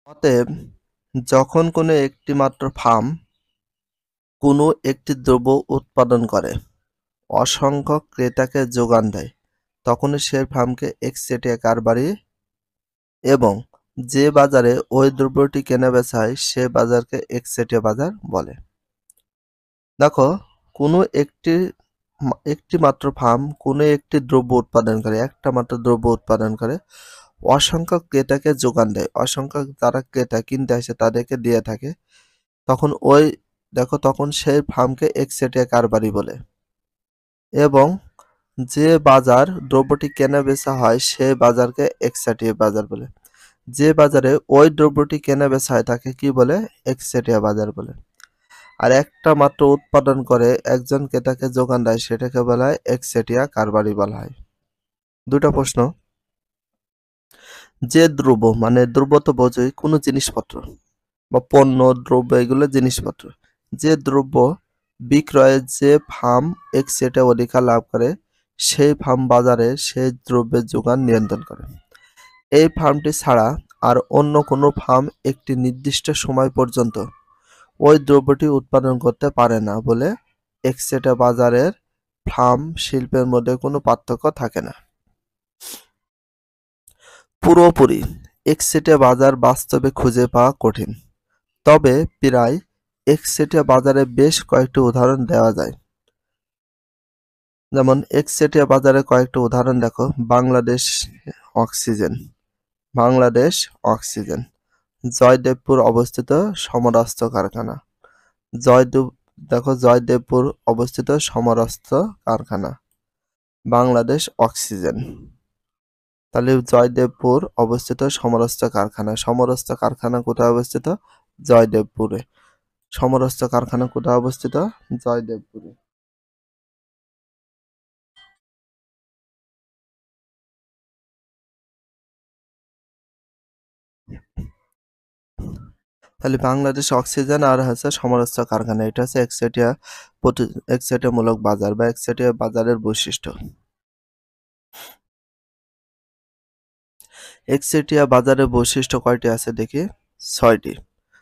অতএব, যখন কোনো একটি মাত্র ফার্ম কোনো একটি দ্রব্য উৎপাদন করে, অসংখ্য ক্রেতাকে যোগান দেয়, তখনই সে ফার্মকে একচেটিয়া কারবারি এবং যে বাজারে ওই দ্রব্যটি কেনা-বেচা হয় সে বাজারকে একচেটিয়া বাজার বলে। দেখো, কোনো একটি মাত্র ফার্ম কোনো একটি দ্রব্য উৎপাদন করে, একটা মাত্র দ্রব্য উৎপাদন করে, অসংখ্য ক্রেতাকে যোগান দেয়, অসংখ্য যারা ক্রেতা কিনতে আসে তাদেরকে দিয়ে থাকে, তখন সেই ফার্মকে একচেটিয়া কারবারি বলে। এবং যে বাজার দ্রব্যটি কেনা বেচা হয় সে বাজারকে একচেটিয়া বাজার বলে। যে বাজারে ওই দ্রব্যটি কেনা বেচা হয় তাকে কি বলে? একচেটিয়া বাজার বলে। আর একটা মাত্র উৎপাদন করে একজন ক্রেতাকে যোগান দেয় সেটাকে বলা হয় একচেটিয়া কারবারি বলা হয়। দুটো প্রশ্ন। যে দ্রব্য, মানে দ্রব্য তো বোঝোই কোনো জিনিসপত্র বা পণ্য, দ্রব্য, এগুলো জিনিসপত্র। যে দ্রব্য বিক্রয়ে যে ফার্ম একচেটিয়া অধিকার লাভ করে সেই ফার্ম বাজারে সেই দ্রব্যের যোগান নিয়ন্ত্রণ করে। এই ফার্মটি ছাড়া আর অন্য কোনো ফার্ম একটি নির্দিষ্ট সময় পর্যন্ত ওই দ্রব্যটি উৎপাদন করতে পারে না বলে একচেটিয়া বাজারের ফার্ম শিল্পের মধ্যে কোনো পার্থক্য থাকে না। পুরোপুরি একচেটিয়া বাজার বাস্তবে খুঁজে পাওয়া কঠিন, তবে প্রায় একচেটিয়া বাজারে বেশ কয়েকটি উদাহরণ দেওয়া যায়। যেমন একচেটিয়া বাজারে কয়েকটি উদাহরণ দেখো। বাংলাদেশ অক্সিজেন, জয়দেবপুর অবস্থিত সমরাস্ত্র কারখানা। জয়দেবপুর অবস্থিত সমরাস্ত্র কারখানা, বাংলাদেশ অক্সিজেন। তাহলে জয়দেবপুর অবস্থিত সমরাস্ত্র কারখানা কোথায় অবস্থিত? জয়দেবপুরে। সমরাস্ত্র কারখানা কোথায় অবস্থিত? জয়দেবপুরে। তাহলে বাংলাদেশ অক্সিজেন আর হচ্ছে সমরাস্ত্র কারখানা, এটা হচ্ছে একচেটিয়া মূলক বাজার বা একচেটিয়া বাজারের বৈশিষ্ট্য। একচেটিয়া বাজারের বৈশিষ্ট্য কয়টি আছে দেখি? 6টি।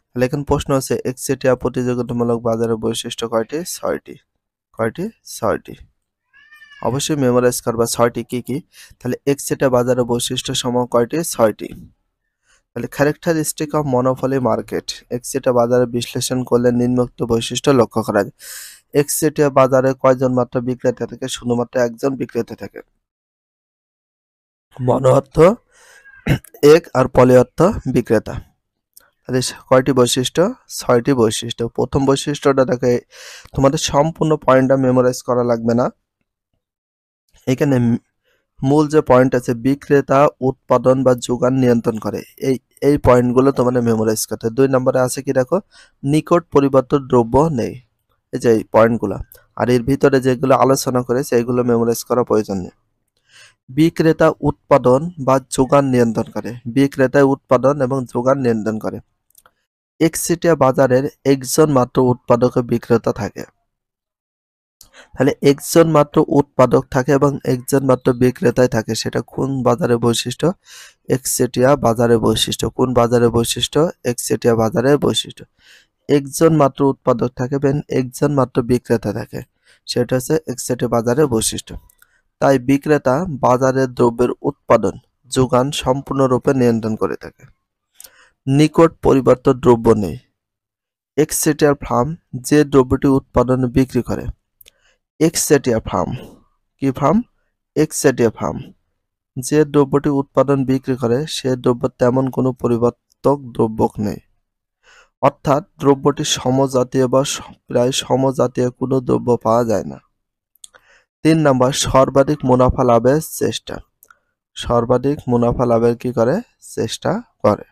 তাহলে এখন প্রশ্ন আছে একচেটিয়া প্রতিযোগিতামূলক বাজারের বৈশিষ্ট্য কয়টি? 6টি। কয়টি? 6টি। অবশ্যই মেমোরাইজ করবা 6টি কি কি। তাহলে একচেটিয়া বাজারের বৈশিষ্ট্য সমূহ কয়টি? 6টি। তাহলে ক্যারেক্টারিস্টিক অফ মনোপলি মার্কেট, একচেটিয়া বাজারে বিশ্লেষণ করলে নিম্নোক্ত বৈশিষ্ট্য লক্ষ্য করা যায়। একচেটিয়া বাজারে কয়জন মাত্র বিক্রেতা থাকে? শুধুমাত্র একজন বিক্রেতা থাকে। মনো অর্থ এক আর পলি অর্থ বিক্রেতা। তাহলে কয়টি বৈশিষ্ট্য? 6টি বৈশিষ্ট্য। প্রথম বৈশিষ্ট্যটা দেখে তোমাদের সম্পূর্ণ পয়েন্টটা মেমোরাইজ করা লাগবে না। এখানে মূল যে পয়েন্ট আছে, বিক্রেতা উৎপাদন বা যোগান নিয়ন্ত্রণ করে, এই পয়েন্টগুলো তোমাদের মেমোরাইজ করতে। 2 নম্বরে আছে কি দেখো? নিকট পরিবর্তন দ্রব্য নেই। এই যে এই পয়েন্টগুলো। আর এর ভিতরে যেগুলো আলোচনা করেছে এগুলো মেমোরাইজ করা প্রয়োজন নেই। বিক্রেতা উৎপাদন বা যোগান নিয়ন্ত্রণ করে। বিক্রেতা উৎপাদন এবং যোগান নিয়ন্ত্রণ করে। একচেটিয়া বাজারের একজন মাত্র উৎপাদক ও বিক্রেতা থাকে। তাহলে একজন মাত্র উৎপাদক থাকে এবং একজন মাত্র বিক্রেতায় থাকে। সেটা কোন বাজারের বৈশিষ্ট্য? একচেটিয়া বাজারের বৈশিষ্ট্য। কোন বাজারের বৈশিষ্ট্য? একচেটিয়া বাজারের বৈশিষ্ট্য। একজন মাত্র উৎপাদক থাকে এবং একজন মাত্র বিক্রেতা থাকে, সেটা হচ্ছে একচেটিয়া বাজারের বৈশিষ্ট্য। তাই বিক্রেতা বাজারের দ্রব্যের উৎপাদন, যোগান সম্পূর্ণরূপে নিয়ন্ত্রণ করে থাকে। নিকট পরিবর্তন দ্রব্য নেই। একচেটিয়া ফার্ম যে দ্রব্যটি উৎপাদন বিক্রি করে। একচেটিয়া ফার্ম কি ফার্ম? একচেটিয়া ফার্ম যে দ্রব্যটি উৎপাদন বিক্রি করে সে দ্রব্য তেমন কোনো পরিবর্তক দ্রব্য নেই। অর্থাৎ দ্রব্যটি সমজাতীয় বা প্রায় সমজাতীয় কোনো দ্রব্য পাওয়া যায় না। 3 নম্বর, সর্বাধিক মুনাফা লাভের চেষ্টা। সর্বাধিক মুনাফা লাভের কি করে? চেষ্টা করে।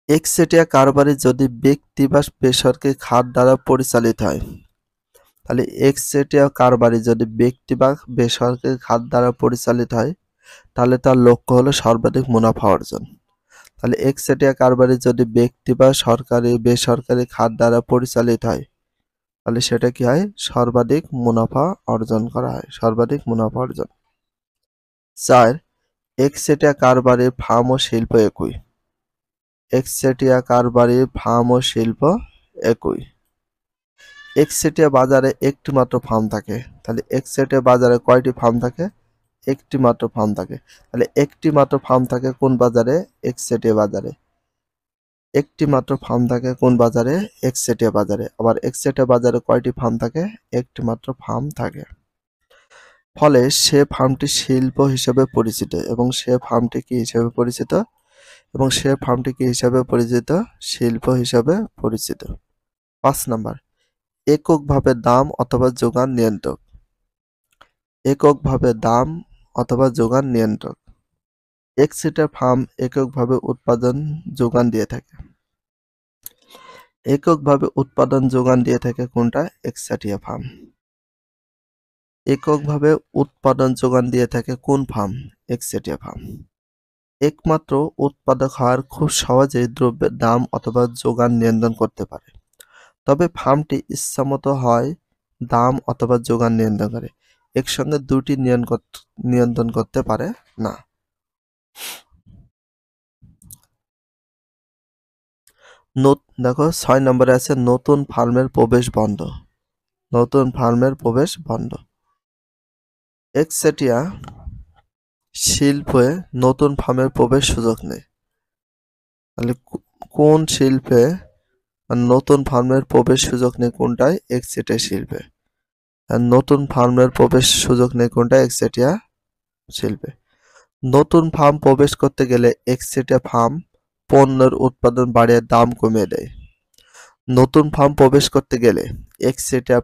একচেটিয়া কারবারি যদি ব্যক্তি বা বেসরকারি খাত দ্বারা পরিচালিত হয়, তাহলে একচেটিয়া কারবারি যদি ব্যক্তি বা বেসরকারি খাত দ্বারা পরিচালিত হয় তাহলে তার লক্ষ্য হলো সর্বাধিক মুনাফা অর্জন। তাহলে একচেটিয়া কারবারি যদি ব্যক্তি বা বেসরকারি খাত দ্বারা পরিচালিত হয় তাহলে সেটা কি হয়? সর্বাধিক মুনাফা অর্জন করা হয়। সর্বাধিক মুনাফা অর্জন। 4, একচেটিয়া কারবারি ফার্ম ও শিল্প একই। একচেটিয়া কারবারি ফার্ম ও শিল্প একই। একচেটিয়া বাজারে একটি মাত্র ফার্ম থাকে। তাহলে একচেটিয়া বাজারে কয়টি ফার্ম থাকে? একটি মাত্র ফার্ম থাকে। তাহলে একটি মাত্র ফার্ম থাকে কোন বাজারে? একচেটিয়া বাজারে। একটি মাত্র ফার্ম থাকে কোন বাজারে? একচেটিয়া বাজারে। আবার একচেটিয়া বাজারে কয়টি ফার্ম থাকে? একটি মাত্র ফার্ম থাকে। ফলে সে ফার্মটি শিল্প হিসেবে পরিচিত এবং সে ফার্মটি কি হিসেবে পরিচিত? এবং সে ফার্মটি কি হিসাবে পরিচিত? শিল্প হিসাবে পরিচিত। 5 নাম্বার, এককভাবে দাম অথবা যোগান নিয়ন্ত্রক। এককভাবে দাম অথবা যোগান নিয়ন্ত্রক। একচেটিয়া ফার্ম এককভাবে উৎপাদন যোগান দিয়ে থাকে। এককভাবে উৎপাদন যোগান দিয়ে থাকে কোনটা? একচেটিয়া ফার্ম। এককভাবে উৎপাদন যোগান দিয়ে থাকে কোন ফার্ম? একচেটিয়া ফার্ম। একমাত্র উৎপাদক হওয়ার খুব সহজেই দ্রব্যের দাম অথবা যোগান নিয়ন্ত্রণ করতে পারে। তবে ফার্মটি ইচ্ছামতো হয় দাম অথবা যোগান নিয়ন্ত্রণ করে। একসঙ্গে দুটি নিয়ন্ত্রণ করতে পারে না। দেখো 6 নম্বরে আছে নতুন ফার্মের প্রবেশ বন্ধ। নতুন ফার্মের প্রবেশ বন্ধ। একচেটিয়া শিল্পে নতুন ফার্মের প্রবেশ সুযোগ নেই। তাহলে কোন শিল্পে নতুন ফার্মের প্রবেশ সুযোগ নেই কোনটায়? একচেটিয়া শিল্পে। আর নতুন ফার্মের প্রবেশ সুযোগ নেই কোনটায়? একচেটিয়া শিল্পে। নতুন ফার্ম প্রবেশ করতে গেলে একচেটিয়া ফার্ম পণ্যের উৎপাদন বাড়িয়ে দাম কমিয়ে দেয়। নতুন ফার্ম প্রবেশ করতে গেলে একচেটিয়া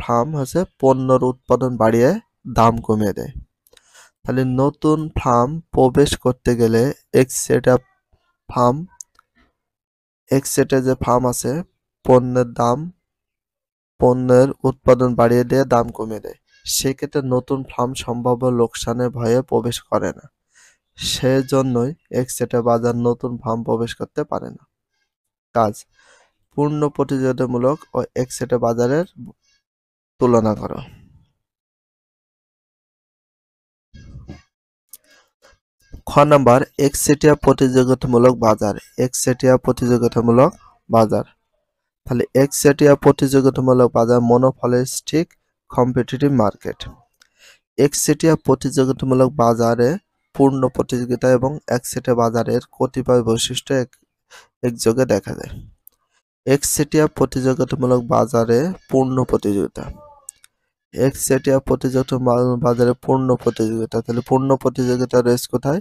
ফার্ম হচ্ছে পণ্যের উৎপাদন বাড়িয়ে দাম কমিয়ে দেয়। তাহলে নতুন ফার্ম প্রবেশ করতে গেলে একচেটিয়া যে ফার্ম আছে পণ্যের উৎপাদন বাড়িয়ে দিয়ে দাম কমিয়ে দেয়। সেক্ষেত্রে নতুন ফার্ম সম্ভাব্য লোকসানের ভয়ে প্রবেশ করে না। সেজন্যই একচেটিয়া বাজার নতুন ফার্ম প্রবেশ করতে পারে না। কাজ, পূর্ণ প্রতিযোগিতামূলক ও একচেটিয়া বাজারের তুলনা করো। খ নাম্বার, একচেটিয়া প্রতিযোগিতামূলক বাজার। একচেটিয়া প্রতিযোগিতামূলক বাজার। তাহলে একচেটিয়া প্রতিযোগিতামূলক বাজার মনোপলিস্টিক কম্পিটিটিভ মার্কেট। একচেটিয়া প্রতিযোগিতামূলক বাজারে পূর্ণ প্রতিযোগিতা এবং একচেটিয়া বাজারের কতিপয় বৈশিষ্ট্য একযোগে দেখা যায়। একচেটিয়া প্রতিযোগিতামূলক বাজারে পূর্ণ প্রতিযোগিতা। একচেটিয়া প্রতিযোগিতামূলক বাজারে পূর্ণ প্রতিযোগিতা। তাহলে পূর্ণ প্রতিযোগিতা রয়েছে কোথায়?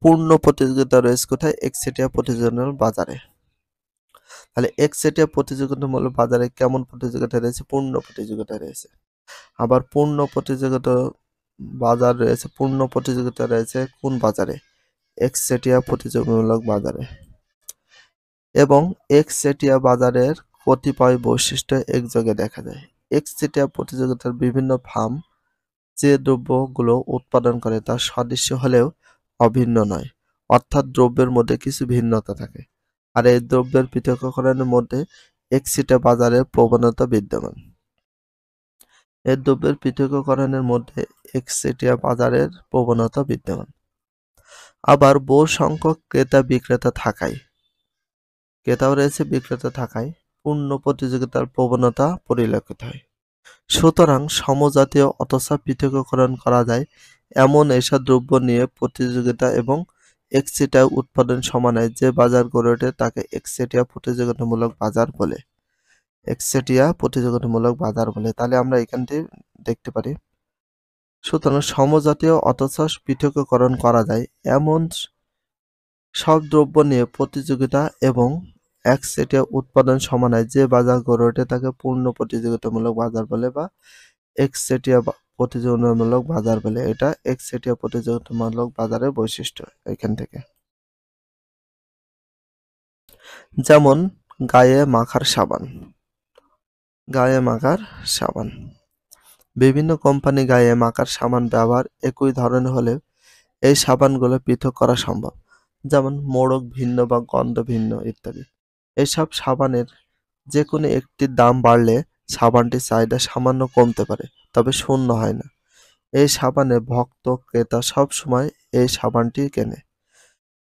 পূর্ণ প্রতিযোগিতা রয়েছে কোথায়? একচেটিয়া প্রতিযোগিতামূলক বাজারে। তাহলে একচেটিয়া প্রতিযোগিতামূলক বাজারে কেমন প্রতিযোগিতা রয়েছে? পূর্ণ প্রতিযোগিতা রয়েছে। আবার পূর্ণ প্রতিযোগিতা বাজার রয়েছে, পূর্ণ প্রতিযোগিতা রয়েছে কোন বাজারে? একচেটিয়া প্রতিযোগিতামূলক বাজারে। এবং একচেটিয়া বাজারের কতিপয় বৈশিষ্ট্য একযোগে দেখা যায়। একচেটিয়া প্রতিযোগিতার বিভিন্ন ফার্ম যে দ্রব্যগুলো উৎপাদন করে তা সদৃশ্য হলেও অভিন্ন নয়, অর্থাৎ দ্রব্যের মধ্যে কিছু ভিন্নতা থাকে। আর এই দ্রব্যের পৃথকীকরণের মধ্যে একচেটিয়া বাজারের প্রবণতা বিদ্যমান। এই দ্রব্যের পৃথকীকরণের মধ্যে একচেটিয়া বাজারের প্রবণতা বিদ্যমান। আবার বহু সংখ্যক ক্রেতা বিক্রেতা থাকায়, ক্রেতাও রয়েছে বিক্রেতা থাকায় পূর্ণ প্রতিযোগিতার প্রবণতা পরিলক্ষিত হয়। সুতরাং সমজাতীয় অথচ পৃথকীকরণ করা যায় এমন এসব দ্রব্য নিয়ে প্রতিযোগিতা এবং একচেটিয়া উৎপাদন সমানায় যে বাজার গড়ে ওঠে তাকে একচেটিয়া প্রতিযোগিতামূলক বাজার বলে। একচেটিয়া প্রতিযোগিতামূলক বাজার বলে। তাহলে আমরা এখান থেকে দেখতে পারি, সুতরাং সমজাতীয় অথচ পৃথকীকরণ করা যায় এমন সব দ্রব্য নিয়ে প্রতিযোগিতা এবং একচেটিয়া উৎপাদন সমানায় যে বাজার গড়ে ওঠে তাকে পূর্ণ প্রতিযোগিতামূলক বাজার বলে বা একচেটিয়া প্রতিযোগিতামূলক বাজার বলে। এটা একচেটিয়া প্রতিযোগিতামূলক বাজারের বৈশিষ্ট্য। এখান থেকে যেমন গায়ে মাখার সাবান। গায়ে মাখার সাবান, বিভিন্ন কোম্পানি গায়ে মাখার সাবান ব্যবহার একই ধরনের হলেও এই সাবানগুলো পৃথক করা সম্ভব, যেমন মোড়ক ভিন্ন বা গন্ধ ভিন্ন ইত্যাদি। এসব সাবানের যে কোনো একটির দাম বাড়লে সাবানটির চাহিদা সামান্য কমতে পারে, তবে শূন্য হয় না। এই সাবানে ভক্ত ক্রেতা সবসময় এই সাবানটি কেনে।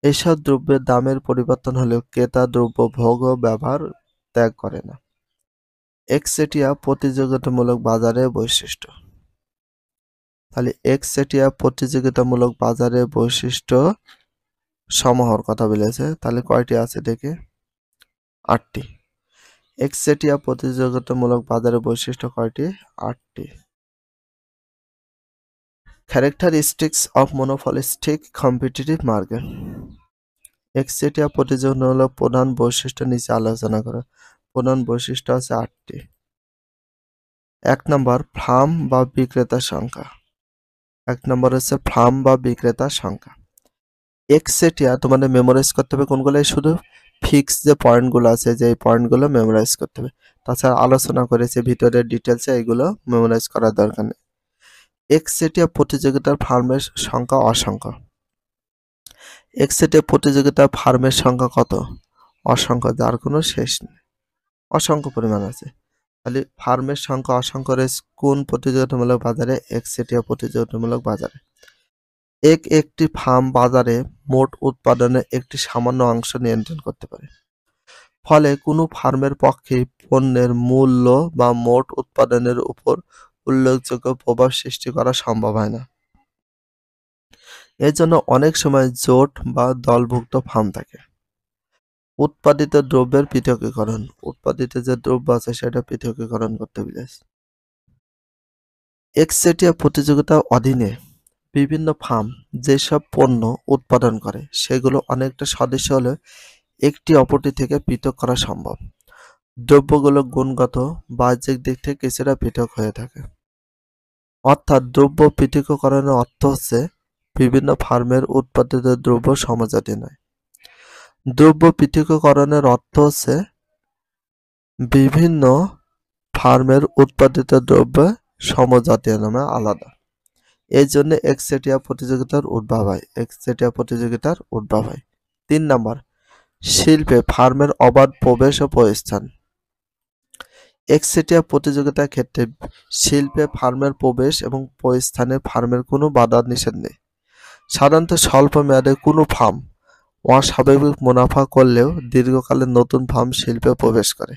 এসব দ্রব্যের দামের পরিবর্তন হলেও ক্রেতা দ্রব্য ভোগ ও ব্যবহার ত্যাগ করে না। একচেটিয়া প্রতিযোগিতামূলক বাজারের বৈশিষ্ট্য। তাহলে একচেটিয়া প্রতিযোগিতামূলক বাজারের বৈশিষ্ট্য সমূহের কথা বলেছে। তাহলে কয়টি আছে দেখে? 8টি। একচেটিয়া প্রতিযোগিতামূলক বাজারের বৈশিষ্ট্য কয়টি? 8টি। Characteristics of monopolistic competitive market. একচেটিয়া প্রতিযোগিতামূলক প্রধান বৈশিষ্ট্য নিচে আলোচনা করো। প্রধান বৈশিষ্ট্য আছে 8টি। 1 নম্বর ফার্ম বা বিক্রেতার সংখ্যা। 1 নম্বর হচ্ছে ফার্ম বা বিক্রেতার সংখ্যা। একচেটিয়া তোমাদের মেমোরাইজ করতে হবে কোনগুলো? শুধু ফিক্স যে পয়েন্টগুলো আছে যে এই পয়েন্টগুলো মেমোরাইজ করতে হবে। তাছাড়া আলোচনা করেছে ভিতরে ডিটেলসে, এগুলো মেমোরাইজ করার দরকার নেই। একচেটিয়া প্রতিযোগিতার ফার্মের সংখ্যা অসংখ্য। একচেটিয়া প্রতিযোগিতার ফার্মের সংখ্যা কত? অসংখ্য, যার কোনো শেষ নেই, অসংখ্য পরিমাণ আছে। তাহলে ফার্মের সংখ্যা অসংখ্য রয়েছে কোন প্রতিযোগিতামূলক বাজারে? একচেটিয়া প্রতিযোগিতামূলক বাজারে। একটি ফার্ম বাজারে মোট উৎপাদনের একটি সামান্য অংশ নিয়ন্ত্রণ করতে পারে। ফলে কোনো ফার্মের পক্ষে পণ্যের মূল্য বা মোট উৎপাদনের উপর উল্লেখযোগ্য প্রভাব সৃষ্টি করা সম্ভব হয় না। এজন্য অনেক সময় জোট বা দলভুক্ত ফার্ম থাকে। উৎপাদিত দ্রব্যের পৃথকীকরণ। উৎপাদিত যে দ্রব্য আছে সেটা পৃথকীকরণ করতে বলেছে। একচেটিয়া প্রতিযোগিতার অধীনে বিভিন্ন ফার্ম যেসব পণ্য উৎপাদন করে সেগুলো অনেকটা সদস্য হলে একটি অপরটি থেকে পৃথক করা সম্ভব। দ্রব্যগুলো গুণগত বাহ্যিক দিক থেকে কিছুটা পৃথক হয়ে থাকে। অর্থাৎ দ্রব্য পৃথকীকরণের অর্থ হচ্ছে বিভিন্ন ফার্মের উৎপাদিত দ্রব্য সমজাতীয় নয়। দ্রব্য পৃথকীকরণের অর্থ হচ্ছে বিভিন্ন ফার্মের উৎপাদিত দ্রব্য সমজাতীয় নামে আলাদা। এই জন্য একচেটিয়া প্রতিযোগিতার উদ্ভব হয়। একচেটিয়া প্রতিযোগিতার উদ্ভব হয়। 3 নম্বর শিল্পে ফার্মের অবাধ প্রবেশ ও প্রস্থান। একচেটিয়া প্রতিযোগিতার ক্ষেত্রে শিল্পে ফার্মের প্রবেশ এবং প্রস্থানে ফার্মের কোনো বাধা নিষেধ নেই। সাধারণত স্বল্প মেয়াদে কোনো ফার্ম অস্বাভাবিক মুনাফা করলেও দীর্ঘকালে নতুন ফার্ম শিল্পে প্রবেশ করে।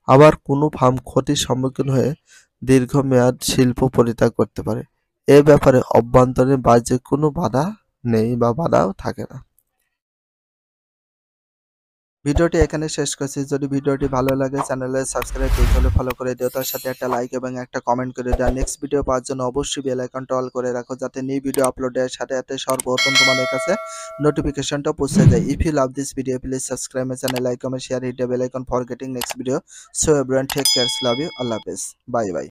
আবার কোনো ফার্ম ক্ষতির সম্মুখীন হয়ে দীর্ঘমেয়াদ শিল্প পরিত্যাগ করতে পারে। এ ব্যাপারে অভ্যন্তরীণ বাহ্যিক কোনো বাধা নেই বা বাধাও থাকে না। ভিডিওটি এখানে শেষ করছি। যদি ভিডিওটি ভালো লাগে চ্যানেলে সাবস্ক্রাইব করতে হলে ফলো করে দিও, তার সাথে একটা লাইক এবং একটা কমেন্ট করে দিও। নেক্সট ভিডিও পাওয়ার জন্য অবশ্যই বেল আইকনটা অল করে রাখো, যাতে নিউ ভিডিও আপলোডের সাথে সাথে সর্বপ্রথম তোমাদের কাছে নোটিফিকেশনটা পৌঁছে যায়। If you love this video please subscribe my channel, like, comment, share, hit the bell icon for getting next video. So everyone take care, love you, আল্লাহ হাফেজ, বাই বাই।